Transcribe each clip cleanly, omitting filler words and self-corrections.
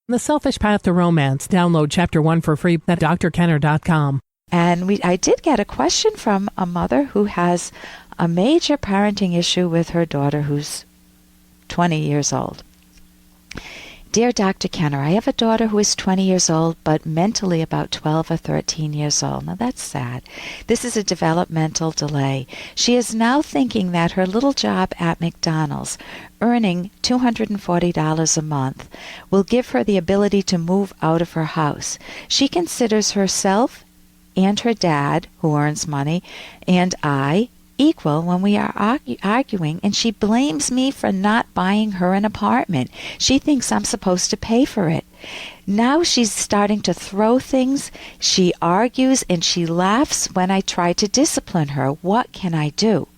The Selfish Path to Romance. Download Chapter 1 for free at drkenner.com. And I did get a question from a mother who has a major parenting issue with her daughter who's 20 years old. Dear Dr. Kenner, I have a daughter who is 20 years old, but mentally about 12 or 13 years old. Now that's sad. This is a developmental delay. She is now thinking that her little job at McDonald's, earning $240 a month, will give her the ability to move out of her house. She considers herself and her dad, who earns money, and I equal when we are arguing, and she blames me for not buying her an apartment. She thinks I'm supposed to pay for it. Now she's starting to throw things. She argues and she laughs when I try to discipline her. What can I do?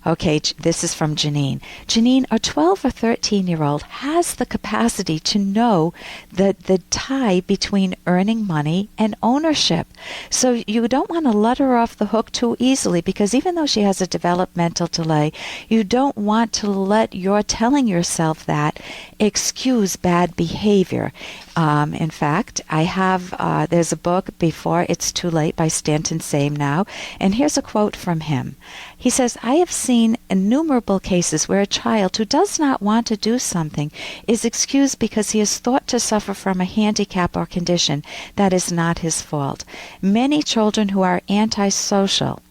Okay, this is from Janine. Janine, a 12 or 13-year-old has the capacity to know the tie between earning money and ownership. So you don't want to let her off the hook too easily, because even though she has a developmental delay, you don't want to let your telling yourself that excuse bad behavior. In fact, I have, there's a book, Before It's Too Late by Stanton Same Now, and here's a quote from him. He says, I have seen innumerable cases where a child who does not want to do something is excused because he is thought to suffer from a handicap or condition that is not his fault. Many children who are antisocial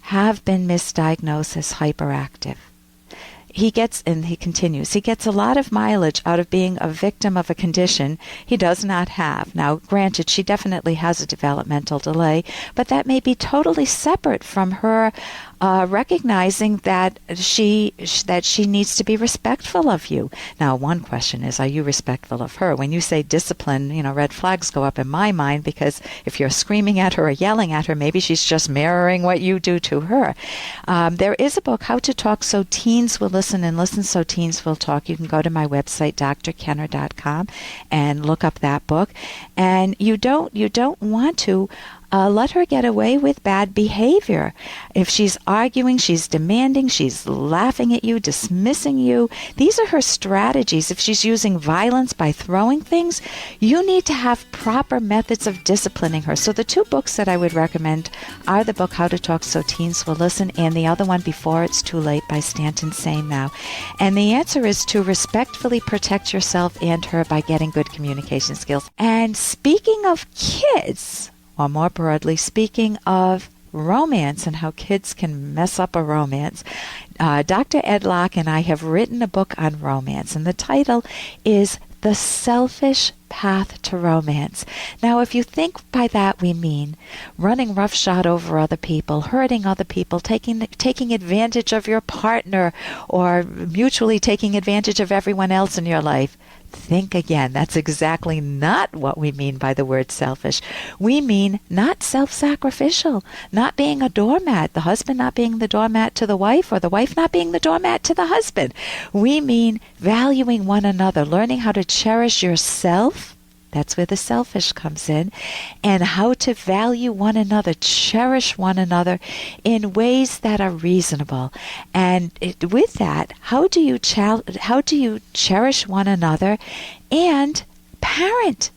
have been misdiagnosed as hyperactive. He continues, he gets a lot of mileage out of being a victim of a condition he does not have. Now, granted, she definitely has a developmental delay, but that may be totally separate from her recognizing that she needs to be respectful of you. Now, one question is, are you respectful of her? When you say discipline, red flags go up in my mind, because if you're screaming at her or yelling at her, maybe she's just mirroring what you do to her. There is a book, How to Talk So Teens Will Listen and Listen So Teens Will Talk. You can go to my website, drkenner.com, and look up that book. And you don't want to let her get away with bad behavior. If she's arguing, she's demanding, she's laughing at you, dismissing you, these are her strategies. If she's using violence by throwing things, you need to have proper methods of disciplining her. So the two books that I would recommend are the book How to Talk So Teens Will Listen, and the other one, Before It's Too Late by Stanton Same Now. And the answer is to respectfully protect yourself and her by getting good communication skills. And speaking of kids, or more broadly, speaking of romance and how kids can mess up a romance, Dr. Ed Locke and I have written a book on romance, and the title is The Selfish Path to Romance. Now, if you think by that we mean running roughshod over other people, hurting other people, taking advantage of your partner, or mutually taking advantage of everyone else in your life, think again. That's exactly not what we mean by the word selfish. We mean not self-sacrificial, not being a doormat, the husband not being the doormat to the wife, or the wife not being the doormat to the husband. We mean valuing one another, learning how to cherish yourself. That's where the selfish comes in, and how to value one another, cherish one another in ways that are reasonable. And with that, how do you cherish one another and parent?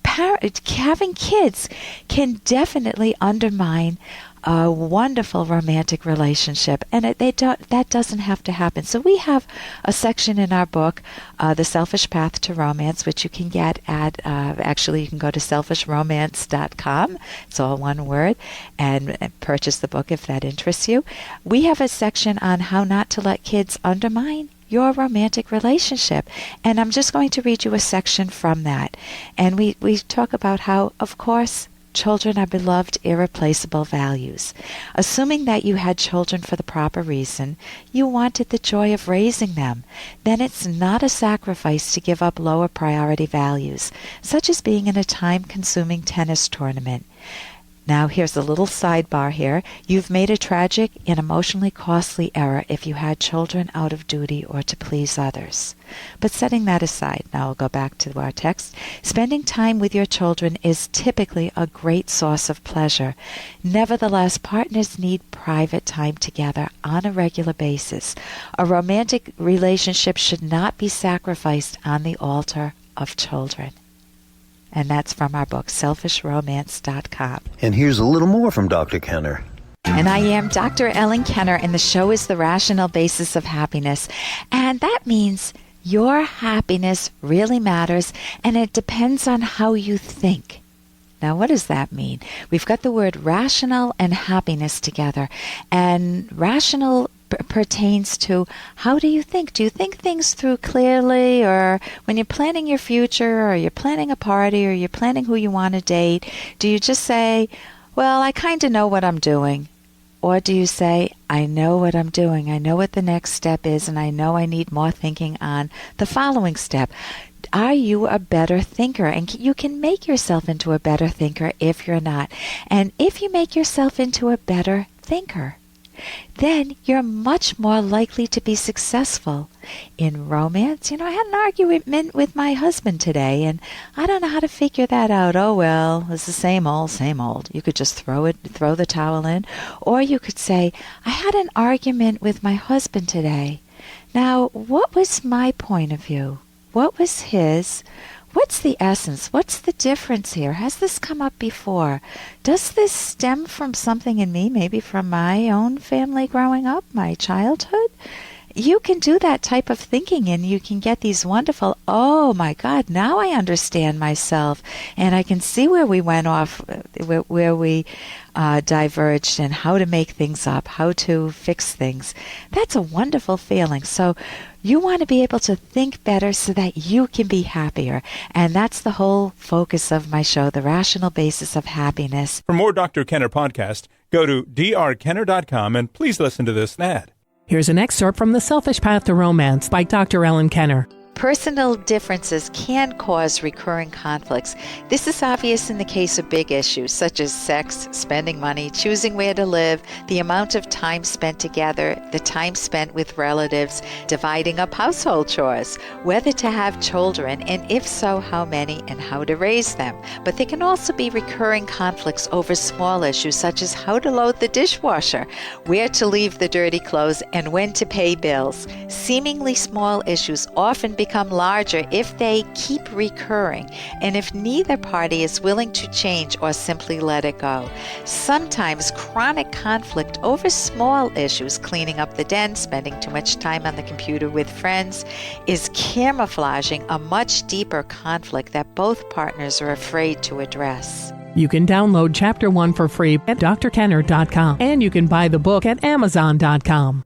Having kids can definitely undermine a wonderful romantic relationship, and that doesn't have to happen. So we have a section in our book, The Selfish Path to Romance, which you can get at, actually you can go to selfishromance.com, it's all one word, and purchase the book if that interests you. We have a section on how not to let kids undermine your romantic relationship. And I'm just going to read you a section from that. And we talk about how, of course, children are beloved, irreplaceable values. Assuming that you had children for the proper reason, you wanted the joy of raising them, then it's not a sacrifice to give up lower priority values, such as being in a time-consuming tennis tournament. Now, here's a little sidebar here. You've made a tragic and emotionally costly error if you had children out of duty or to please others. But setting that aside, now we'll go back to our text. Spending time with your children is typically a great source of pleasure. Nevertheless, partners need private time together on a regular basis. A romantic relationship should not be sacrificed on the altar of children. And that's from our book, selfishromance.com. And here's a little more from Dr. Kenner. And I am Dr. Ellen Kenner, and the show is The Rational Basis of Happiness. And that means your happiness really matters, and it depends on how you think. Now, what does that mean? We've got the word rational and happiness together. And rational pertains to how do you think? Do you think things through clearly, or when you're planning your future, or you're planning a party, or you're planning who you want to date, do you just say, well, I kind of know what I'm doing? Or do you say, I know what I'm doing, I know what the next step is, and I know I need more thinking on the following step? Are you a better thinker? And you can make yourself into a better thinker if you're not. And if you make yourself into a better thinker, then you're much more likely to be successful in romance. I had an argument with my husband today, and I don't know how to figure that out. Oh, well, it's the same old, same old. You could just throw the towel in. Or you could say, I had an argument with my husband today. Now, what was my point of view? What was his? What's the essence? What's the difference here? Has this come up before? Does this stem from something in me, maybe from my own family growing up, my childhood? You can do that type of thinking, and you can get these wonderful, oh my God, now I understand myself, and I can see where we went off, where we diverged, and how to make things up, how to fix things. That's a wonderful feeling. So you want to be able to think better so that you can be happier. And that's the whole focus of my show, The Rational Basis of Happiness. For more Dr. Kenner podcast, go to drkenner.com and please listen to this ad. Here's an excerpt from The Selfish Path to Romance by Dr. Ellen Kenner. Personal differences can cause recurring conflicts. This is obvious in the case of big issues such as sex, spending money, choosing where to live, the amount of time spent together, the time spent with relatives, dividing up household chores, whether to have children, and if so, how many, and how to raise them. But there can also be recurring conflicts over small issues such as how to load the dishwasher, where to leave the dirty clothes, and when to pay bills. Seemingly small issues often become larger if they keep recurring, and if neither party is willing to change or simply let it go. Sometimes chronic conflict over small issues, cleaning up the den, spending too much time on the computer with friends, is camouflaging a much deeper conflict that both partners are afraid to address. You can download Chapter 1 for free at drkenner.com, and you can buy the book at amazon.com.